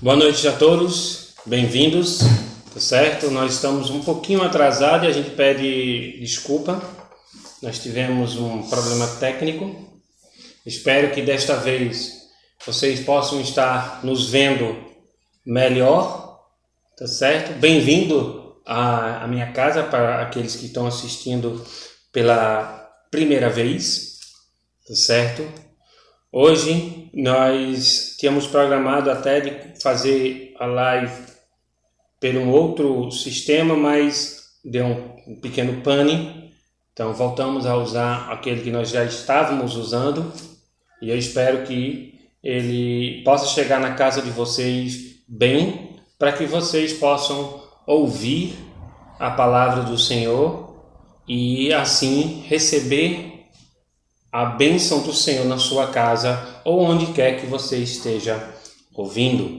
Boa noite a todos, bem-vindos, tá certo? Nós estamos um pouquinho atrasados e a gente pede desculpa. Nós tivemos um problema técnico. Espero que desta vez vocês possam estar nos vendo melhor, tá certo? Bem-vindo à minha casa para aqueles que estão assistindo pela primeira vez, tá certo? Hoje nós tínhamos programado até de fazer a live por um outro sistema, mas deu um pequeno pane. Então voltamos a usar aquele que nós já estávamos usando e eu espero que ele possa chegar na casa de vocês bem, para que vocês possam ouvir a palavra do Senhor e assim receber a bênção do Senhor na sua casa ou onde quer que você esteja ouvindo.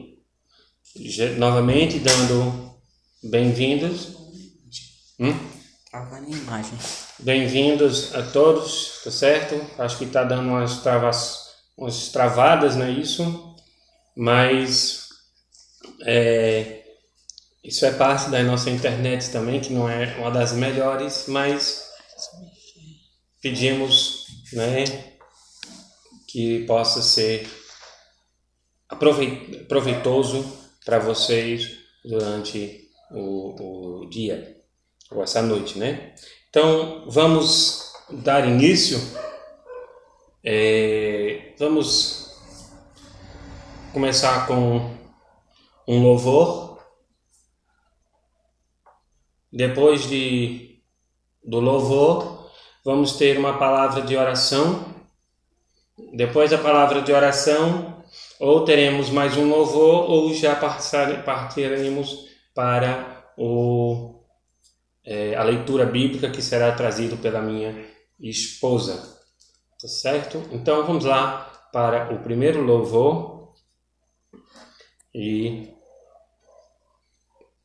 Novamente dando bem-vindos. Travando a imagem. Bem-vindos a todos, tá certo? Acho que está dando umas travadas, não é isso? Mas isso é parte da nossa internet também, que não é uma das melhores, mas pedimos, né, que possa ser proveitoso para vocês durante o dia ou essa noite, né? Então vamos dar início. Vamos começar com um louvor. Depois do louvor, vamos ter uma palavra de oração. Depois da palavra de oração, ou teremos mais um louvor, ou já partiremos para a leitura bíblica que será trazido pela minha esposa. Tá certo? Então vamos lá para o primeiro louvor. E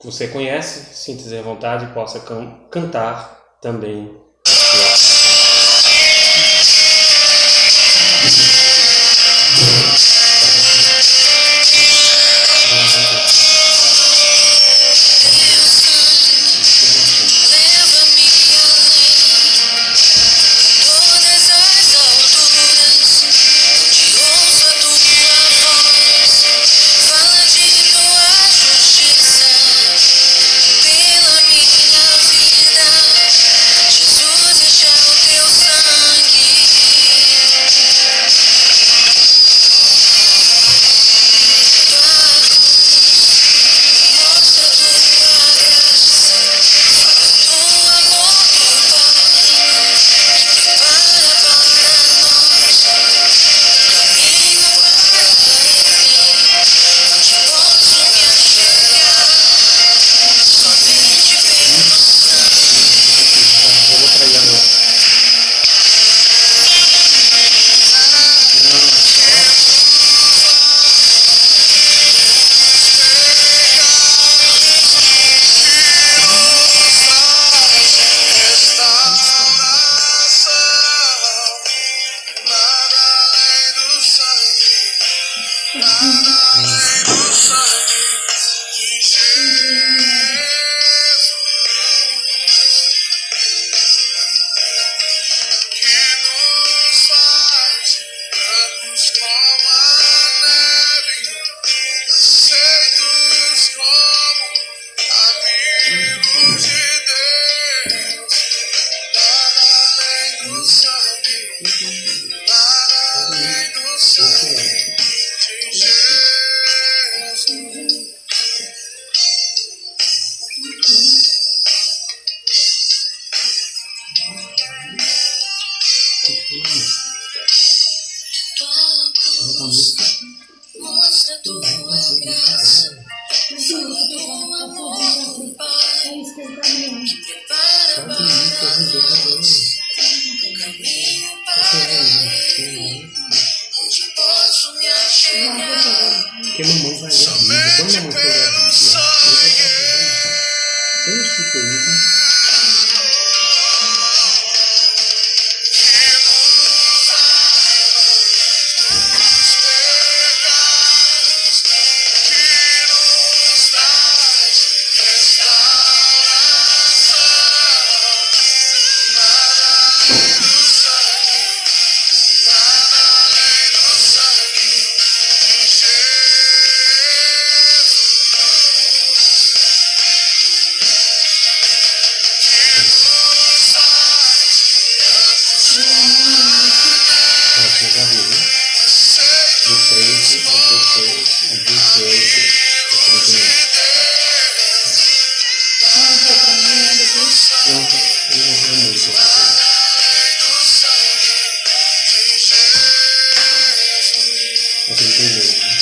você conhece, sinta-se à vontade e possa cantar também. Que mamãe vai ler a Bíblia. Quando a mamãe for ler a Bíblia, eu vou fazer isso. Eu escutei isso. Você entendeu, né?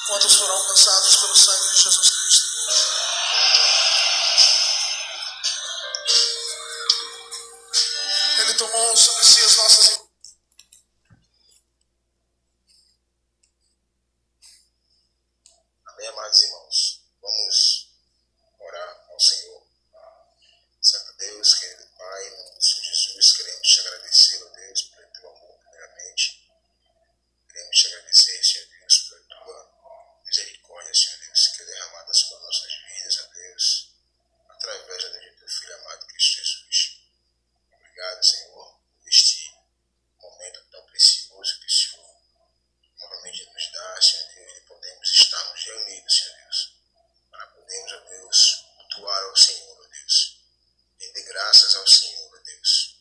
Quantos foram alcançados pelo sangue de Jesus Cristo? Ele tomou sobre si as nossas... Amém, amados irmãos. Vamos orar ao Senhor. Santo Deus, querido Pai, em nome do Senhor Jesus, queremos te agradecer, ó Deus, pelo teu amor, primeiramente. Queremos te agradecer, Senhor Deus, pela tua misericórdia, Senhor Deus, que é derramada sobre nossas vidas, ó Deus, através do teu Filho amado Cristo Jesus. Obrigado, Senhor, por este momento tão precioso que o Senhor novamente nos dá, Senhor Deus, e podemos estarmos reunidos, Senhor Deus, para podermos, ó Deus, cultuar ao Senhor, ó Deus, render graças ao Senhor, ó Deus,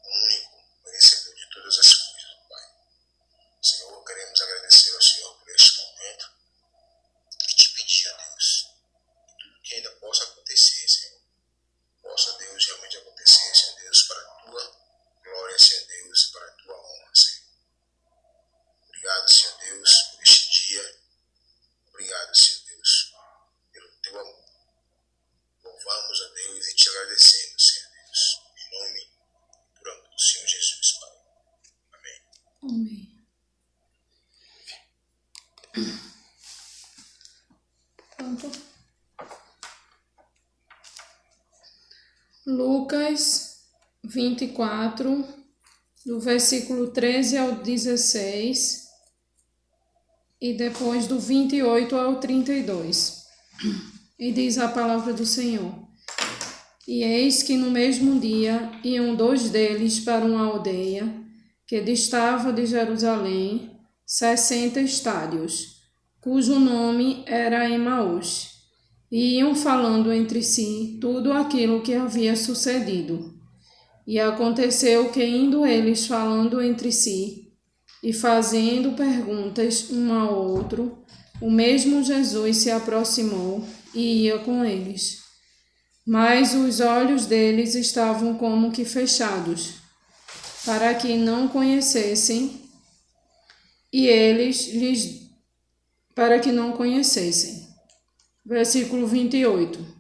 o único merecedor de todas as coisas, Pai. Senhor, queremos agradecer ao Senhor por este momento e te pedir, ó Deus, que tudo que ainda possa acontecer, Senhor, possa, Deus, realmente acontecer, Senhor Deus, para a tua glória, Senhor Deus, e para a tua honra, Senhor. Obrigado, Senhor Deus, por este dia. Obrigado, Senhor Deus, pelo teu amor. Louvamos a Deus e te agradecemos, Senhor Deus, em nome e por amor do Senhor Jesus, Pai. Amém. Amém. Pronto. Lucas 24, do versículo 13 ao 16, e depois do 28 ao 32. E diz a palavra do Senhor: E eis que no mesmo dia iam 2 deles para uma aldeia que distava de Jerusalém 60 estádios, cujo nome era Emaús, e iam falando entre si tudo aquilo que havia sucedido. E aconteceu que, indo eles falando entre si e fazendo perguntas um ao outro, o mesmo Jesus se aproximou e ia com eles. Mas os olhos deles estavam como que fechados, para que não conhecessem, e eles para que não conhecessem. Versículo 28.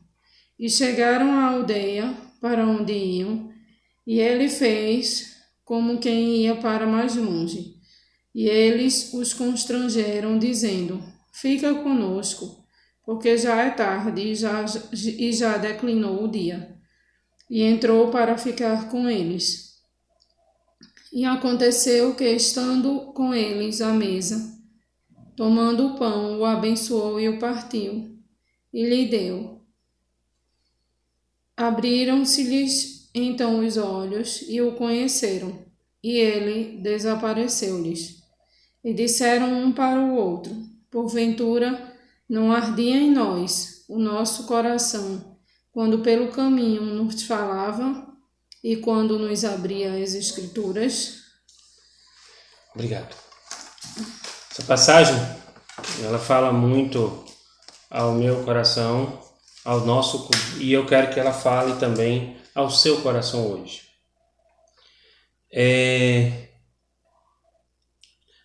E chegaram à aldeia para onde iam, e ele fez como quem ia para mais longe. E eles os constrangeram, dizendo: Fica conosco, porque já é tarde e já declinou o dia. E entrou para ficar com eles. E aconteceu que, estando com eles à mesa, tomando o pão, o abençoou e o partiu, e lhe deu. Abriram-se-lhes então os olhos e o conheceram, e ele desapareceu-lhes. E disseram um para o outro: Porventura não ardia em nós o nosso coração, quando pelo caminho nos falava e quando nos abria as Escrituras? Obrigado. Essa passagem, ela fala muito ao meu coração, ao nosso, e eu quero que ela fale também ao seu coração hoje.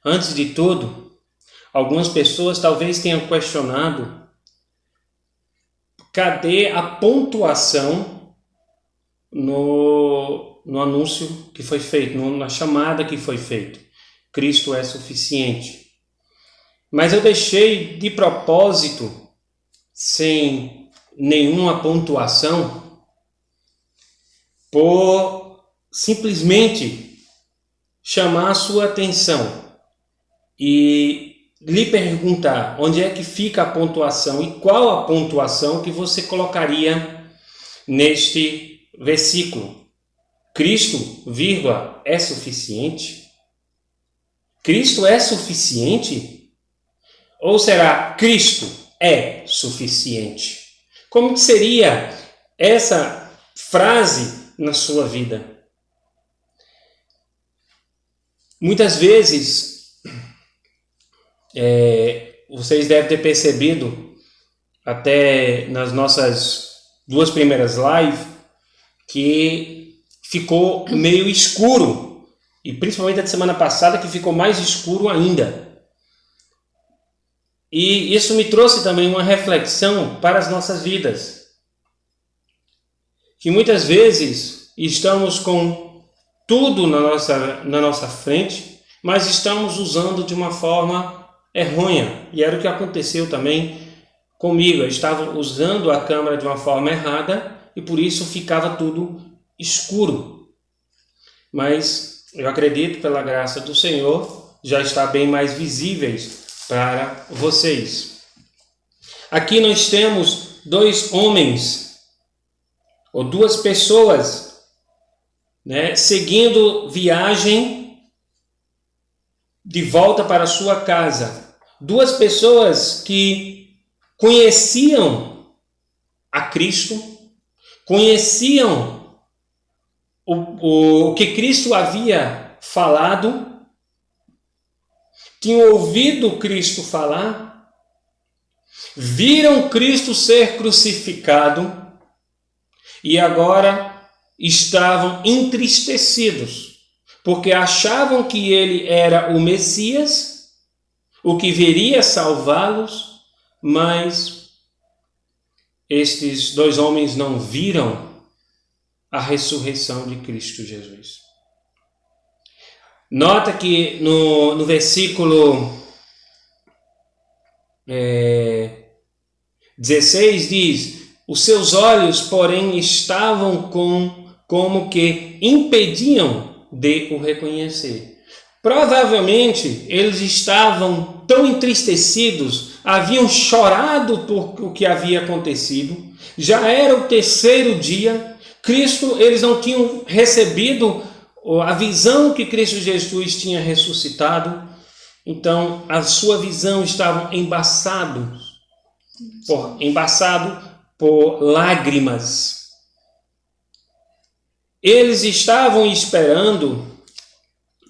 Antes de tudo, algumas pessoas talvez tenham questionado cadê a pontuação no anúncio que foi feito, na chamada que foi feita. Cristo é suficiente. Mas eu deixei de propósito, sem nenhuma pontuação, por simplesmente chamar a sua atenção e lhe perguntar onde é que fica a pontuação e qual a pontuação que você colocaria neste versículo. Cristo, vírgula, é suficiente? Cristo é suficiente? Ou será Cristo é suficiente? Como que seria essa frase na sua vida? Muitas vezes, vocês devem ter percebido, até nas nossas 2 primeiras lives, que ficou meio escuro. E principalmente a de semana passada, que ficou mais escuro ainda. E isso me trouxe também uma reflexão para as nossas vidas. Que muitas vezes estamos com tudo na nossa frente, mas estamos usando de uma forma errônea. E era o que aconteceu também comigo. Eu estava usando a câmera de uma forma errada e por isso ficava tudo escuro. Mas eu acredito, pela graça do Senhor, já está bem mais visíveis para vocês. Aqui nós temos 2 homens, ou 2 pessoas, seguindo viagem de volta para sua casa. 2 pessoas que conheciam a Cristo, conheciam o que Cristo havia falado, tinham ouvido Cristo falar, viram Cristo ser crucificado e agora estavam entristecidos, porque achavam que ele era o Messias, o que viria salvá-los, mas estes 2 homens não viram a ressurreição de Cristo Jesus. Nota que no versículo 16 diz: os seus olhos, porém, estavam como que impediam de o reconhecer. Provavelmente eles estavam tão entristecidos, haviam chorado por o que havia acontecido, já era o 3º dia, Cristo, eles não tinham recebido a visão que Cristo Jesus tinha ressuscitado, então a sua visão estava embaçado por lágrimas. Eles estavam esperando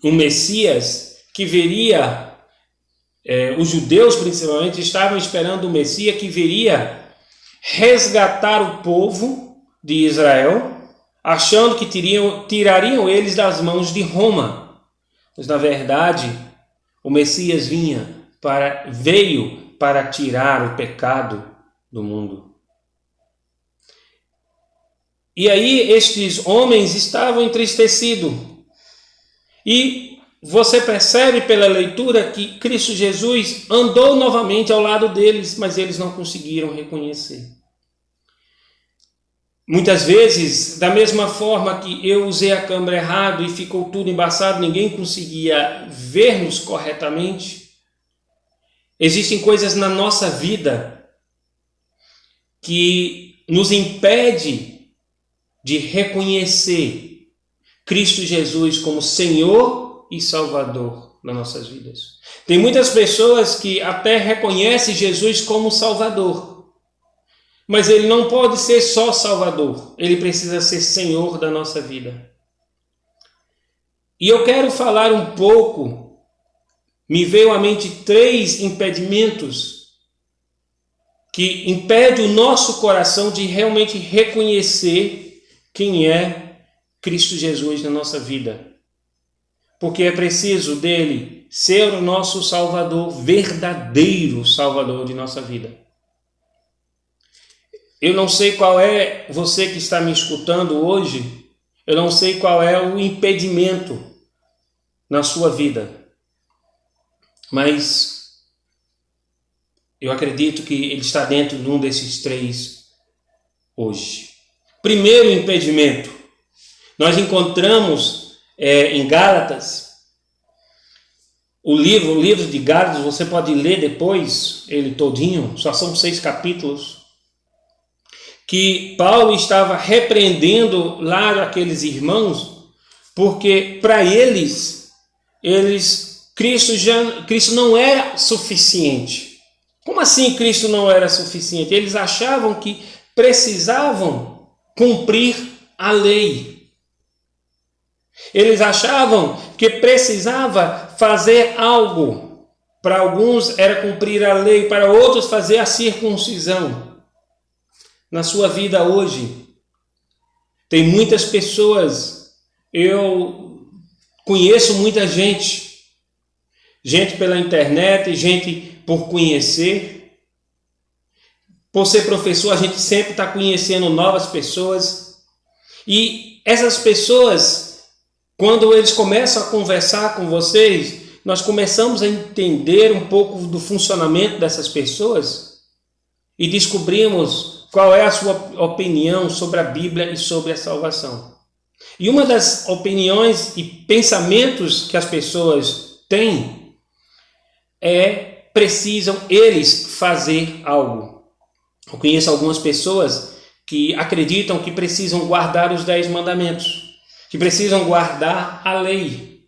um Messias que viria, os judeus principalmente estavam esperando um Messias que viria resgatar o povo de Israel, achando que tirariam eles das mãos de Roma. Mas na verdade, o Messias veio para tirar o pecado do mundo. E aí estes homens estavam entristecidos. E você percebe pela leitura que Cristo Jesus andou novamente ao lado deles, mas eles não conseguiram reconhecer. Muitas vezes, da mesma forma que eu usei a câmera errado e ficou tudo embaçado, ninguém conseguia ver-nos corretamente, existem coisas na nossa vida que nos impede de reconhecer Cristo Jesus como Senhor e Salvador nas nossas vidas. Tem muitas pessoas que até reconhecem Jesus como Salvador, mas ele não pode ser só Salvador, ele precisa ser Senhor da nossa vida. E eu quero falar um pouco, me veio à mente 3 impedimentos que impedem o nosso coração de realmente reconhecer quem é Cristo Jesus na nossa vida. Porque é preciso dele ser o nosso Salvador, verdadeiro Salvador de nossa vida. Eu não sei qual é você que está me escutando hoje, eu não sei qual é o impedimento na sua vida, mas eu acredito que ele está dentro de um desses 3 hoje. Primeiro impedimento, nós encontramos em Gálatas, o livro de Gálatas, você pode ler depois, ele todinho, só são 6 capítulos, que Paulo estava repreendendo lá aqueles irmãos, porque para eles Cristo não era suficiente. Como assim Cristo não era suficiente? Eles achavam que precisavam cumprir a lei. Eles achavam que precisava fazer algo. Para alguns era cumprir a lei, para outros fazer a circuncisão. Na sua vida hoje, tem muitas pessoas, eu conheço muita gente pela internet, gente por conhecer. Por ser professor, a gente sempre está conhecendo novas pessoas. E essas pessoas, quando eles começam a conversar com vocês, nós começamos a entender um pouco do funcionamento dessas pessoas e descobrimos qual é a sua opinião sobre a Bíblia e sobre a salvação. E uma das opiniões e pensamentos que as pessoas têm precisam eles fazer algo. Eu conheço algumas pessoas que acreditam que precisam guardar os 10 mandamentos, que precisam guardar a lei,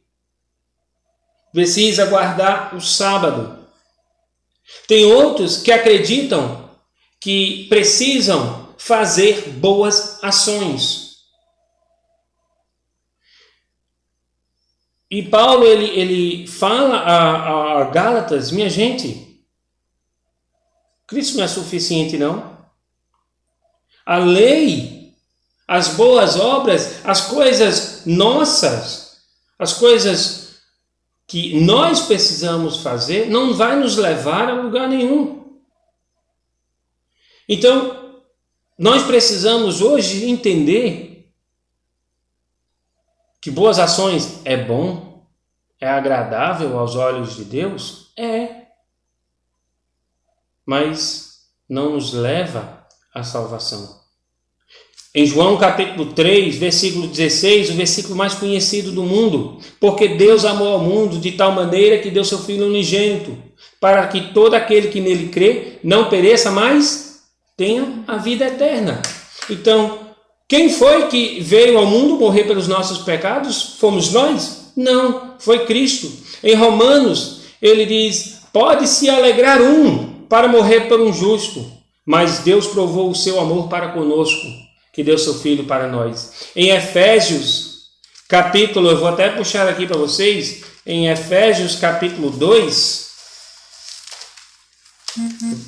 precisa guardar o sábado. Tem outros que acreditam que precisam fazer boas ações. E Paulo ele fala a Gálatas, minha gente, Cristo não é suficiente não. A lei, as boas obras, as coisas nossas, as coisas que nós precisamos fazer, não vai nos levar a lugar nenhum. Então, nós precisamos hoje entender que boas ações é bom, é agradável aos olhos de Deus, mas não nos leva à salvação. Em João capítulo 3, versículo 16, o versículo mais conhecido do mundo, porque Deus amou ao mundo de tal maneira que deu seu Filho unigênito, para que todo aquele que nele crê não pereça, mas tenha a vida eterna. Então, quem foi que veio ao mundo morrer pelos nossos pecados? Fomos nós? Não, foi Cristo. Em Romanos, ele diz, pode-se alegrar para morrer por um justo, mas Deus provou o seu amor para conosco, que deu seu Filho para nós. Em Efésios, capítulo, eu vou até puxar aqui para vocês, em Efésios capítulo 2,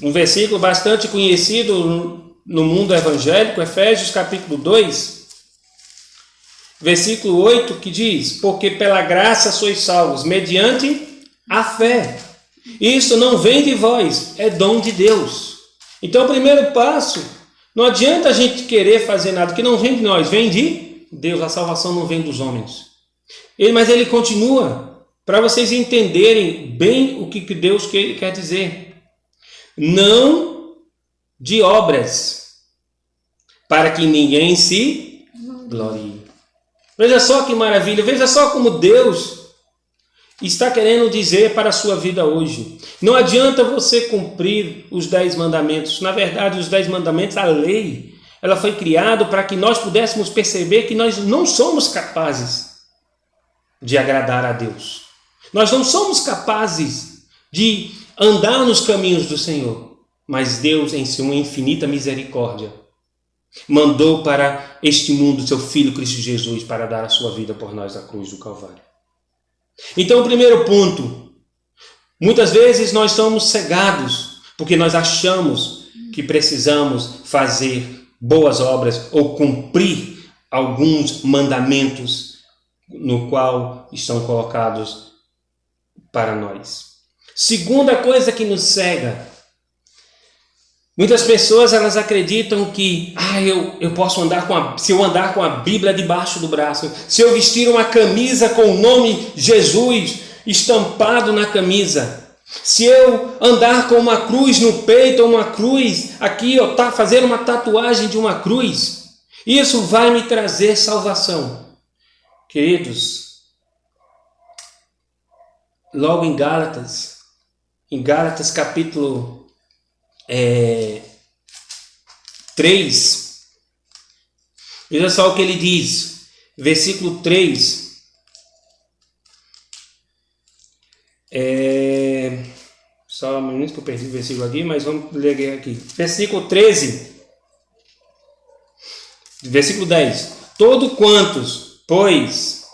um versículo bastante conhecido no mundo evangélico, Efésios capítulo 2, versículo 8, que diz, porque pela graça sois salvos, mediante a fé. Isso não vem de vós, é dom de Deus. Então o primeiro passo Não adianta a gente querer fazer nada que não vem de nós, vem de Deus. A salvação não vem dos homens. Mas ele continua, para vocês entenderem bem o que Deus quer dizer. Não de obras, para que ninguém se glorie. Veja só que maravilha, veja só como Deus está querendo dizer para a sua vida hoje. Não adianta você cumprir os 10 mandamentos. Na verdade, os 10 mandamentos, a lei, ela foi criada para que nós pudéssemos perceber que nós não somos capazes de agradar a Deus. Nós não somos capazes de andar nos caminhos do Senhor. Mas Deus, em sua infinita misericórdia, mandou para este mundo seu Filho Cristo Jesus para dar a sua vida por nós na cruz do Calvário. Então, o primeiro ponto, muitas vezes nós somos cegados porque nós achamos que precisamos fazer boas obras ou cumprir alguns mandamentos no qual estão colocados para nós. Segunda coisa que nos cega, muitas pessoas elas acreditam que eu posso andar se eu andar com a Bíblia debaixo do braço, se eu vestir uma camisa com o nome Jesus estampado na camisa, se eu andar com uma cruz no peito ou uma cruz aqui, fazer uma tatuagem de uma cruz, isso vai me trazer salvação. Queridos, logo em Gálatas capítulo 3, veja só o que ele diz, versículo 3, só um minuto que eu perdi o versículo aqui, mas vamos ler aqui, versículo 13, versículo 10, todo quantos, pois,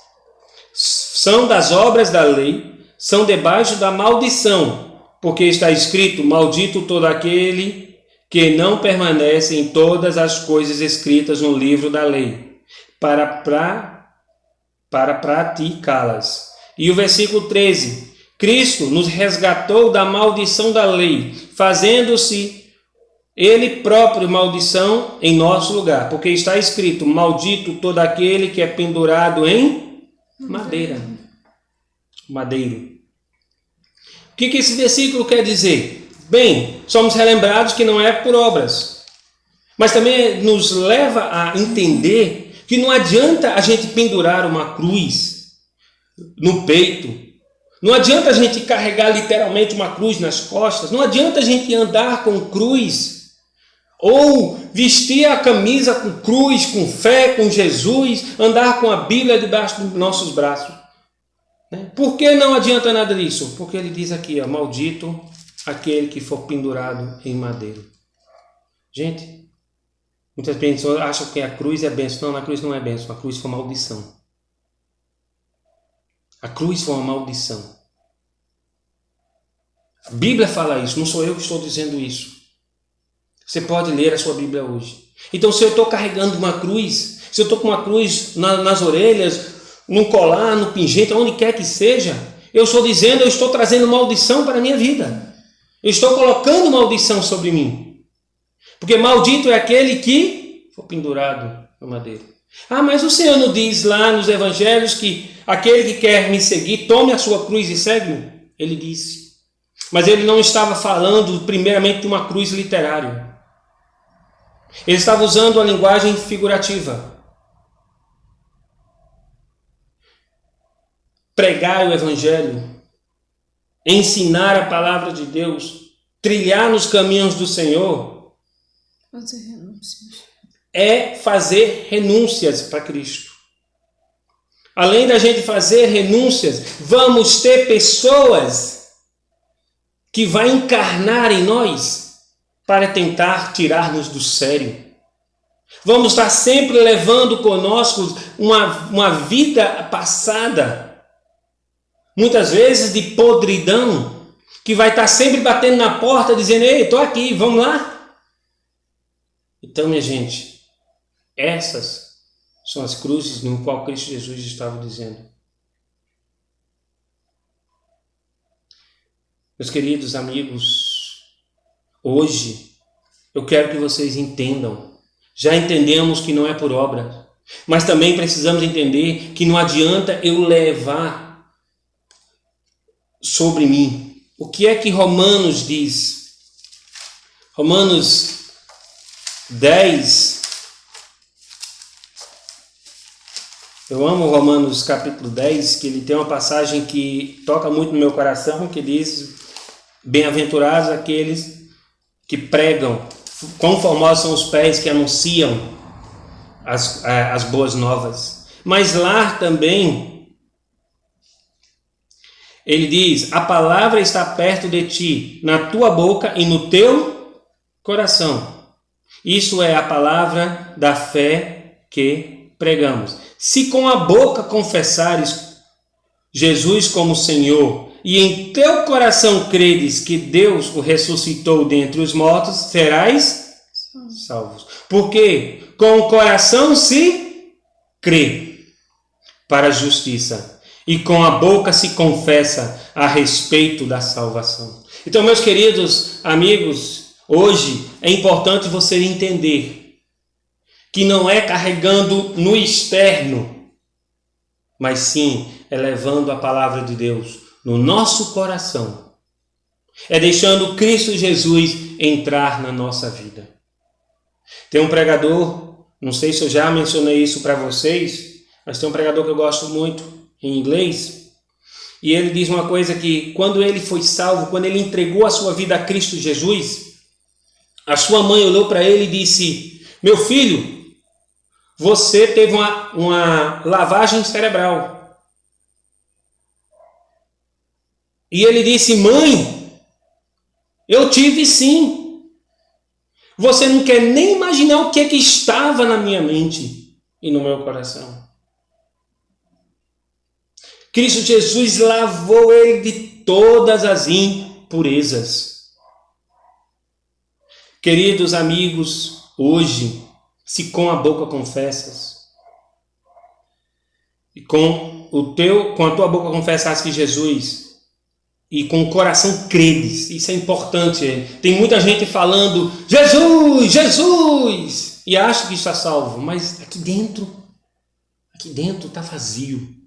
são das obras da lei, são debaixo da maldição, porque está escrito, maldito todo aquele que não permanece em todas as coisas escritas no livro da lei, para praticá-las. E o versículo 13, Cristo nos resgatou da maldição da lei, fazendo-se Ele próprio maldição em nosso lugar, porque está escrito, maldito todo aquele que é pendurado em madeiro. O que esse versículo quer dizer? Bem, somos relembrados que não é por obras, mas também nos leva a entender que não adianta a gente pendurar uma cruz no peito, não adianta a gente carregar literalmente uma cruz nas costas, não adianta a gente andar com cruz, ou vestir a camisa com cruz, com fé, com Jesus, andar com a Bíblia debaixo dos nossos braços. Por que não adianta nada disso? Porque ele diz aqui, maldito aquele que for pendurado em madeiro. Gente, muitas pessoas acham que a cruz é bênção. Não, a cruz não é bênção, a cruz foi maldição. A cruz foi uma maldição. A Bíblia fala isso, não sou eu que estou dizendo isso. Você pode ler a sua Bíblia hoje. Então, se eu estou carregando uma cruz, se eu estou com uma cruz nas orelhas, no colar, no pingente, onde quer que seja, eu estou dizendo, eu estou trazendo maldição para a minha vida. Eu estou colocando maldição sobre mim. Porque maldito é aquele que for pendurado no madeiro. Mas o Senhor não diz lá nos evangelhos que aquele que quer me seguir, tome a sua cruz e segue-me? Ele disse. Mas ele não estava falando primeiramente de uma cruz literária. Ele estava usando a linguagem figurativa. Pregar o Evangelho, ensinar a palavra de Deus, trilhar nos caminhos do Senhor, é fazer renúncias para Cristo. Além da gente fazer renúncias, vamos ter pessoas que vão encarnar em nós para tentar tirar-nos do sério. Vamos estar sempre levando conosco uma vida passada, muitas vezes de podridão, que vai estar sempre batendo na porta, dizendo, ei, estou aqui, vamos lá? Então, minha gente, essas são as cruzes no qual Cristo Jesus estava dizendo. Meus queridos amigos, hoje eu quero que vocês entendam Já entendemos que não é por obra, mas também precisamos entender que não adianta eu levar sobre mim. O que é que Romanos diz? Romanos 10. Eu amo Romanos capítulo 10, que ele tem uma passagem que toca muito no meu coração, que diz: bem-aventurados aqueles que pregam, quão formosos são os pés que anunciam as boas novas. Mas lá também, ele diz: a palavra está perto de ti, na tua boca e no teu coração. Isso é a palavra da fé que pregamos. Se com a boca confessares Jesus como Senhor, e em teu coração credes que Deus o ressuscitou dentre os mortos, serás salvos. Porque com o coração se crê para a justiça, e com a boca se confessa a respeito da salvação. Então, meus queridos amigos, hoje é importante você entender que não é carregando no externo, mas sim é levando a palavra de Deus no nosso coração. É deixando Cristo Jesus entrar na nossa vida. Tem um pregador, não sei se eu já mencionei isso para vocês, mas tem um pregador que eu gosto muito em inglês, e ele diz uma coisa que quando ele foi salvo, quando ele entregou a sua vida a Cristo Jesus, a sua mãe olhou para ele e disse: meu filho, você teve uma lavagem cerebral. E ele disse: mãe, eu tive sim. Você não quer nem imaginar o que estava na minha mente e no meu coração. Cristo Jesus lavou ele de todas as impurezas. Queridos amigos, hoje, se com a boca confessas, e com a tua boca confessas que Jesus, e com o coração credes, isso é importante. Tem muita gente falando Jesus, Jesus, e acha que está salvo, mas aqui dentro está vazio.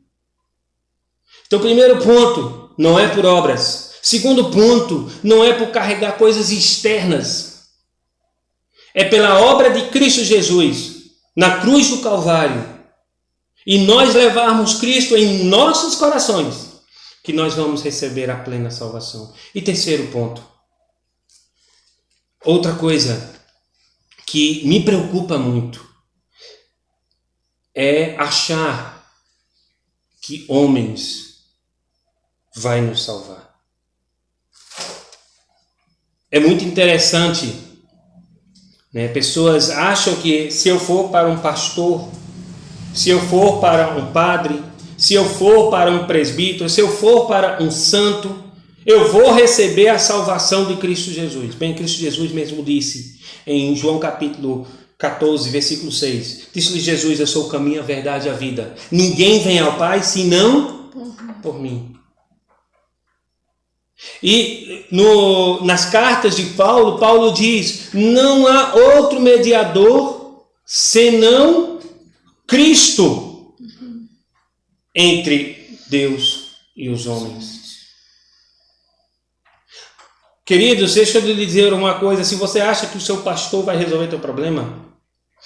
Então, primeiro ponto, não é por obras. Segundo ponto, não é por carregar coisas externas. É pela obra de Cristo Jesus, na cruz do Calvário, e nós levarmos Cristo em nossos corações, que nós vamos receber a plena salvação. E terceiro ponto, outra coisa que me preocupa muito, é achar que homens vai nos salvar. É muito interessante, né? Pessoas acham que se eu for para um pastor, se eu for para um padre, se eu for para um presbítero, se eu for para um santo, eu vou receber a salvação de Cristo Jesus. Bem, Cristo Jesus mesmo disse em João capítulo 14, versículo 6. Disse-lhe Jesus: eu sou o caminho, a verdade e a vida. Ninguém vem ao Pai senão por mim. E nas cartas de Paulo, Paulo diz: não há outro mediador senão Cristo entre Deus e os homens. Queridos, deixa eu lhe dizer uma coisa: se você acha que o seu pastor vai resolver teu problema,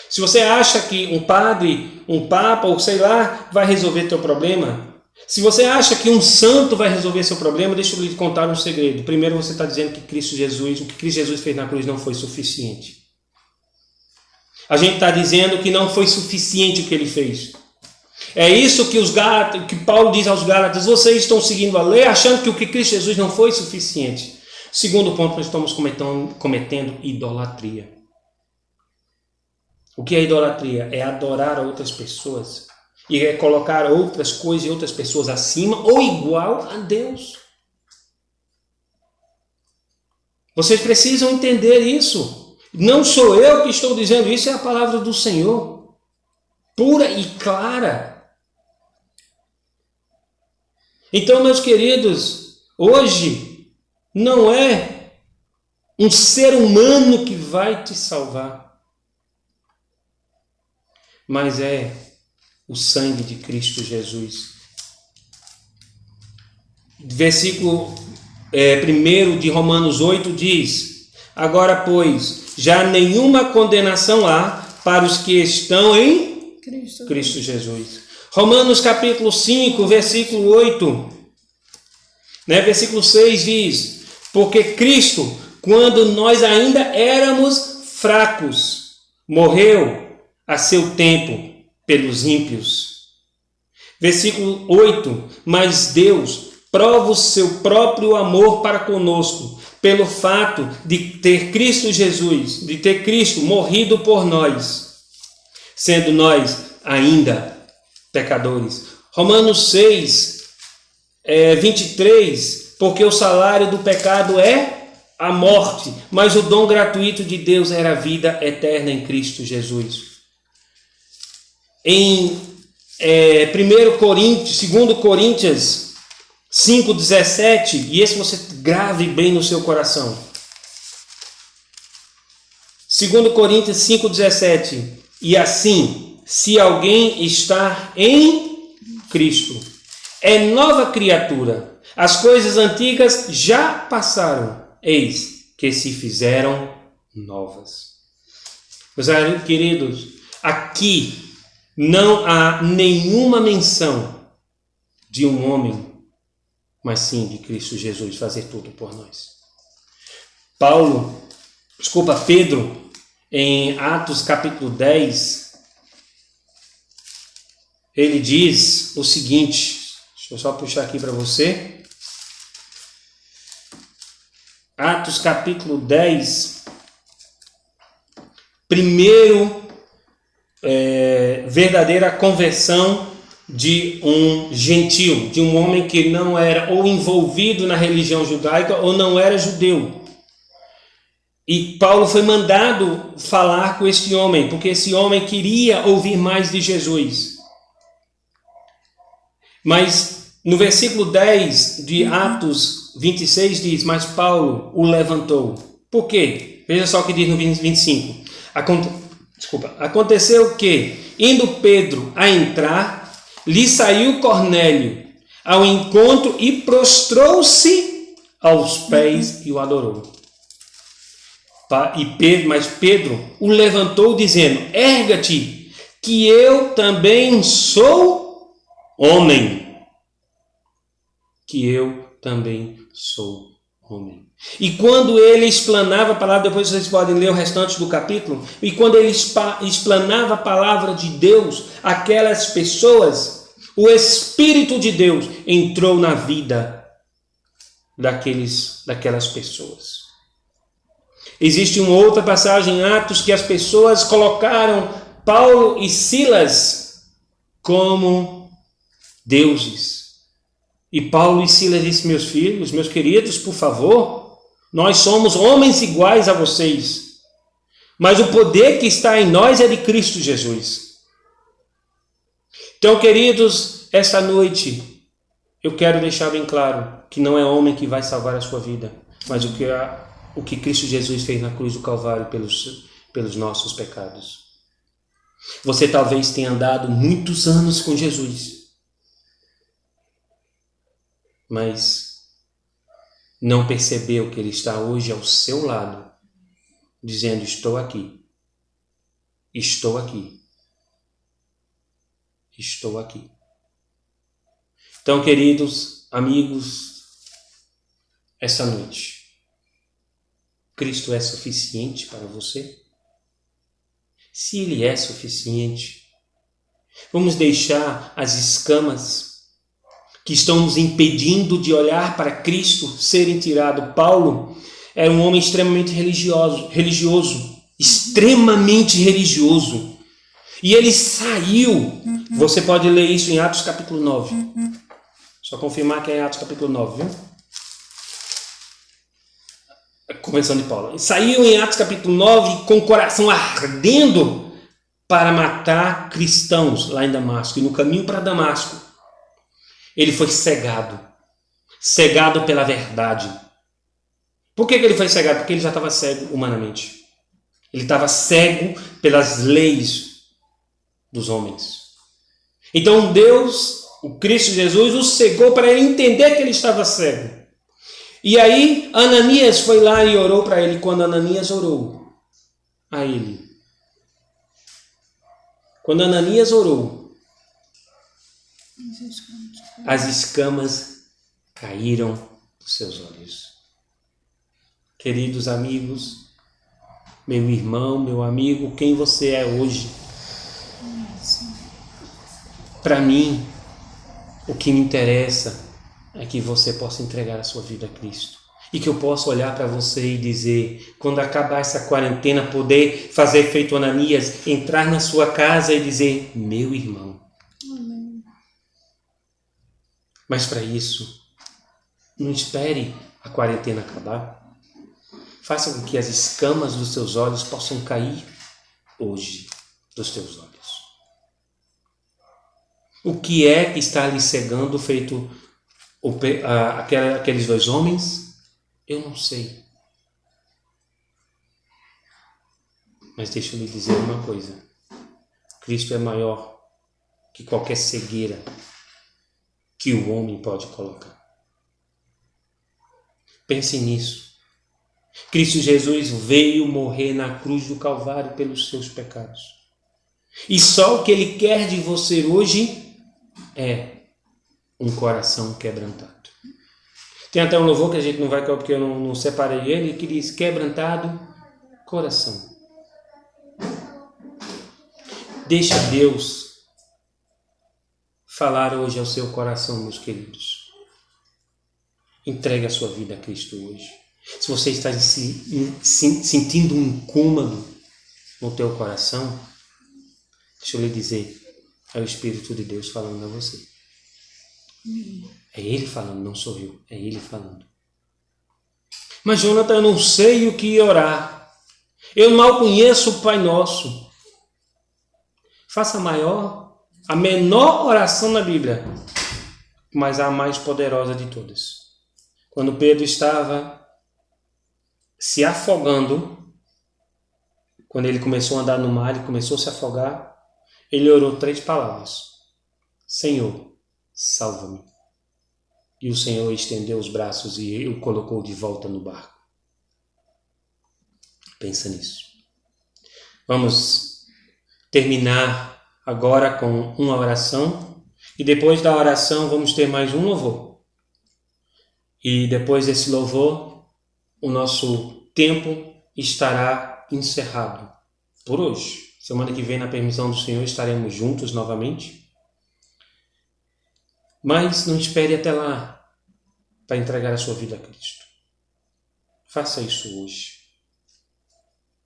se você acha que um padre, um papa ou sei lá vai resolver teu problema, se você acha que um santo vai resolver seu problema, deixa eu lhe contar um segredo. Primeiro, você está dizendo que o que Cristo Jesus fez na cruz não foi suficiente. A gente está dizendo que não foi suficiente o que ele fez. É isso que Paulo diz aos Gálatas: vocês estão seguindo a lei achando que o que Cristo Jesus não foi suficiente. Segundo ponto, nós estamos cometendo idolatria. O que é idolatria? É adorar outras pessoas e é colocar outras coisas e outras pessoas acima ou igual a Deus. Vocês precisam entender isso. Não sou eu que estou dizendo isso, é a palavra do Senhor, pura e clara. Então, meus queridos, hoje não é um ser humano que vai te salvar. mas é o sangue de Cristo Jesus. Versículo 1 de Romanos 8 diz: agora, pois, já nenhuma condenação há para os que estão em Cristo Jesus. Romanos capítulo 5, versículo 8, versículo 6 diz: porque Cristo, quando nós ainda éramos fracos, morreu a seu tempo pelos ímpios. Versículo 8: mas Deus prova o seu próprio amor para conosco, pelo fato de ter Cristo Jesus, de ter Cristo morrido por nós, sendo nós ainda pecadores. Romanos 6, 23, porque o salário do pecado é a morte, mas o dom gratuito de Deus era a vida eterna em Cristo Jesus. Em 2 Coríntios 5,17, e esse você grave bem no seu coração. 2 Coríntios 5,17, e assim, se alguém está em Cristo, é nova criatura, as coisas antigas já passaram, eis que se fizeram novas. Meus queridos, aqui não há nenhuma menção de um homem, mas sim de Cristo Jesus fazer tudo por nós. Pedro, em Atos capítulo 10, ele diz o seguinte, deixa eu só puxar aqui para você. Atos capítulo 10, verdadeira conversão de um gentio, de um homem que não era ou envolvido na religião judaica ou não era judeu. E Paulo foi mandado falar com este homem, porque esse homem queria ouvir mais de Jesus. Mas no versículo 10 de Atos 26 diz: mas Paulo o levantou. Por quê? Veja só o que diz no 25. Aconteceu que, indo Pedro a entrar, lhe saiu Cornélio ao encontro e prostrou-se aos pés e o adorou. Mas Pedro o levantou dizendo: erga-te, que eu também sou homem. Que eu também sou homem. E quando ele explanava a palavra, depois vocês podem ler o restante do capítulo, e quando ele explanava a palavra de Deus, aquelas pessoas, o Espírito de Deus entrou na vida daquelas pessoas. Existe uma outra passagem em Atos que as pessoas colocaram Paulo e Silas como deuses. E Paulo e Silas disse: meus filhos, meus queridos, por favor, nós somos homens iguais a vocês, mas o poder que está em nós é de Cristo Jesus. Então, queridos, esta noite eu quero deixar bem claro que não é homem que vai salvar a sua vida, mas o que Cristo Jesus fez na cruz do Calvário pelos nossos pecados. Você talvez tenha andado muitos anos com Jesus, mas não percebeu que Ele está hoje ao seu lado, dizendo: estou aqui, estou aqui, estou aqui. Então, queridos amigos, essa noite, Cristo é suficiente para você? Se Ele é suficiente, vamos deixar as escamas que estão nos impedindo de olhar para Cristo serem tirados. Paulo era um homem extremamente religioso, extremamente religioso. E ele saiu, você pode ler isso em Atos capítulo 9. Só confirmar que é Atos capítulo 9, viu? Conversão de Paulo. Ele saiu em Atos capítulo 9 com o coração ardendo para matar cristãos lá em Damasco. E no caminho para Damasco, ele foi cegado pela verdade. Por que ele foi cegado? Porque ele já estava cego humanamente. Ele estava cego pelas leis dos homens. Então Deus, o Cristo Jesus, o cegou para ele entender que ele estava cego. E aí Ananias foi lá e orou para ele. Quando Ananias orou a ele, as escamas caíram dos seus olhos. Queridos amigos, meu irmão, meu amigo, quem você é hoje? Para mim, o que me interessa é que você possa entregar a sua vida a Cristo. E que eu possa olhar para você e dizer, quando acabar essa quarentena, poder fazer feito Ananias, entrar na sua casa e dizer, meu irmão. Amém. Mas para isso, não espere a quarentena acabar. Faça com que as escamas dos seus olhos possam cair hoje dos teus olhos. O que é que está lhe cegando, feito aqueles dois homens? Eu não sei. Mas deixa eu lhe dizer uma coisa. Cristo é maior que qualquer cegueira que o homem pode colocar. Pense nisso. Cristo Jesus veio morrer na cruz do Calvário pelos seus pecados. E só o que Ele quer de você hoje é um coração quebrantado. Tem até um louvor que a gente não vai, porque eu não separei ele, que diz, quebrantado coração. Deixa Deus falar hoje ao seu coração, meus queridos. Entregue a sua vida a Cristo hoje. Se você está sentindo um incômodo no teu coração, deixa eu lhe dizer, é o Espírito de Deus falando a você. É Ele falando, não sou eu. É Ele falando. Mas, Jonathan, eu não sei o que orar. Eu mal conheço o Pai Nosso. Faça a menor oração na Bíblia, mas a mais poderosa de todas. Quando Pedro estava se afogando, quando ele começou a andar no mar, ele começou a se afogar, ele orou 3 palavras. Senhor, salva-me. E o Senhor estendeu os braços e o colocou de volta no barco. Pensa nisso. Vamos terminar agora com uma oração. E depois da oração vamos ter mais um louvor. E depois desse louvor, o nosso tempo estará encerrado por hoje. Semana que vem, na permissão do Senhor, estaremos juntos novamente. Mas não espere até lá para entregar a sua vida a Cristo. Faça isso hoje.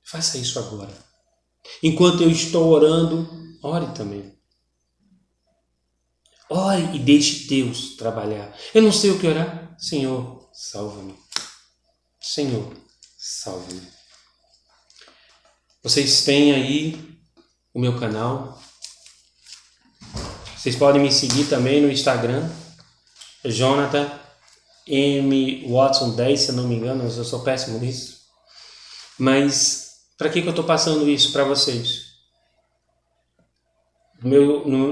Faça isso agora. Enquanto eu estou orando, ore também. Ore e deixe Deus trabalhar. Eu não sei o que orar. Senhor, salva-me. Senhor, salva-me. Vocês têm aí o meu canal. Vocês podem me seguir também no Instagram. Jonathan M. Watson 10, se eu não me engano. Eu sou péssimo nisso. Mas para que eu estou passando isso para vocês?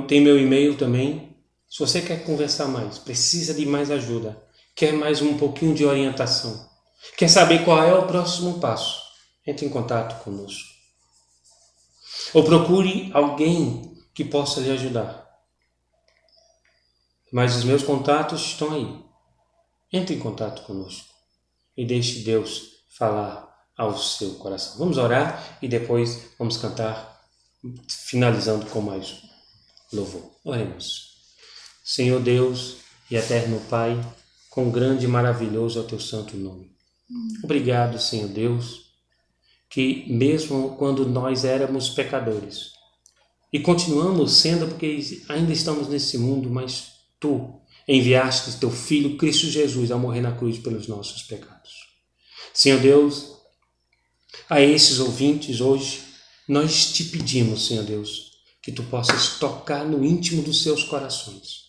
Tem meu e-mail também. Se você quer conversar mais, precisa de mais ajuda, quer mais um pouquinho de orientação, quer saber qual é o próximo passo, entre em contato conosco. Ou procure alguém que possa lhe ajudar. Mas os meus contatos estão aí. Entre em contato conosco e deixe Deus falar ao seu coração. Vamos orar e depois vamos cantar, finalizando com mais um louvor. Oremos. Senhor Deus e eterno Pai, quão grande e maravilhoso é o teu santo nome. Obrigado, Senhor Deus, que mesmo quando nós éramos pecadores, e continuamos sendo porque ainda estamos nesse mundo, mas Tu enviaste teu Filho Cristo Jesus a morrer na cruz pelos nossos pecados. Senhor Deus, a esses ouvintes hoje, nós te pedimos, Senhor Deus, que Tu possas tocar no íntimo dos seus corações.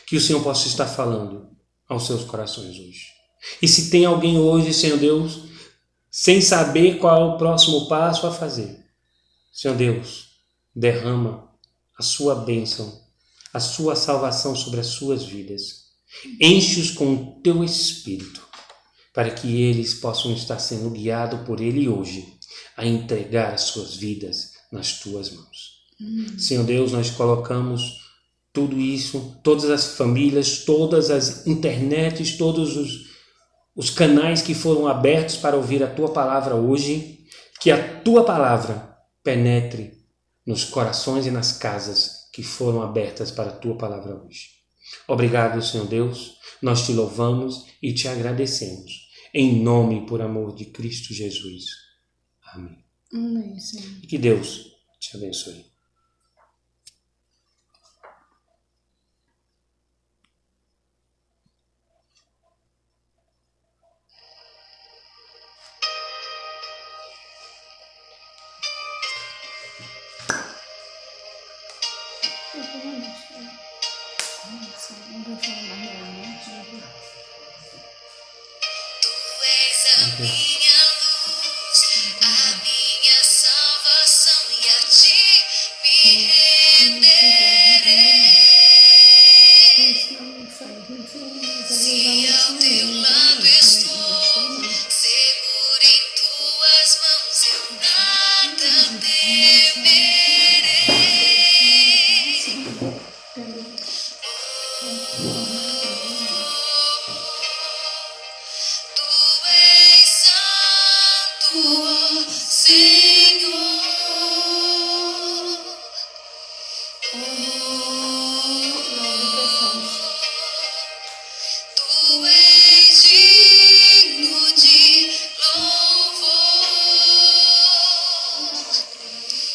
Que o Senhor possa estar falando aos seus corações hoje. E se tem alguém hoje, Senhor Deus, sem saber qual é o próximo passo a fazer, Senhor Deus, derrama a sua bênção, a sua salvação sobre as suas vidas. Enche-os com o teu Espírito, para que eles possam estar sendo guiados por Ele hoje, a entregar as suas vidas nas tuas mãos. Senhor Deus, nós colocamos tudo isso, todas as famílias, todas as internets, todos os canais que foram abertos para ouvir a Tua palavra hoje, que a Tua palavra penetre nos corações e nas casas que foram abertas para a Tua palavra hoje. Obrigado, Senhor Deus, nós te louvamos e te agradecemos, em nome e por amor de Cristo Jesus. Amém. Amém, Senhor. E que Deus te abençoe. Tu és a minha luz, a minha salvação, e a ti me renderei. Se ao teu lado estou, seguro em tuas mãos, eu nada temerei. Tu és santo, ó Senhor. Tu és digno de louvor.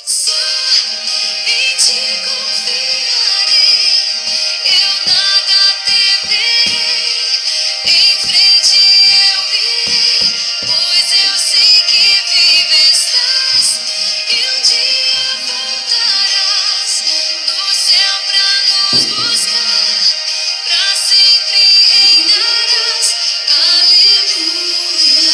Só em ti confiarei, eu nada temerei. Em frente eu irei, pois eu sei que vive estás, e um dia voltarás do céu pra nos buscar, pra sempre reinarás. Aleluia.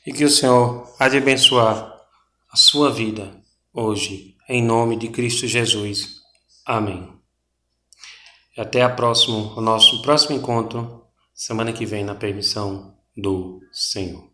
e que o Senhor há de abençoar a sua vida hoje, em nome de Cristo Jesus. Amém. Até o nosso próximo encontro, semana que vem, na permissão do Senhor.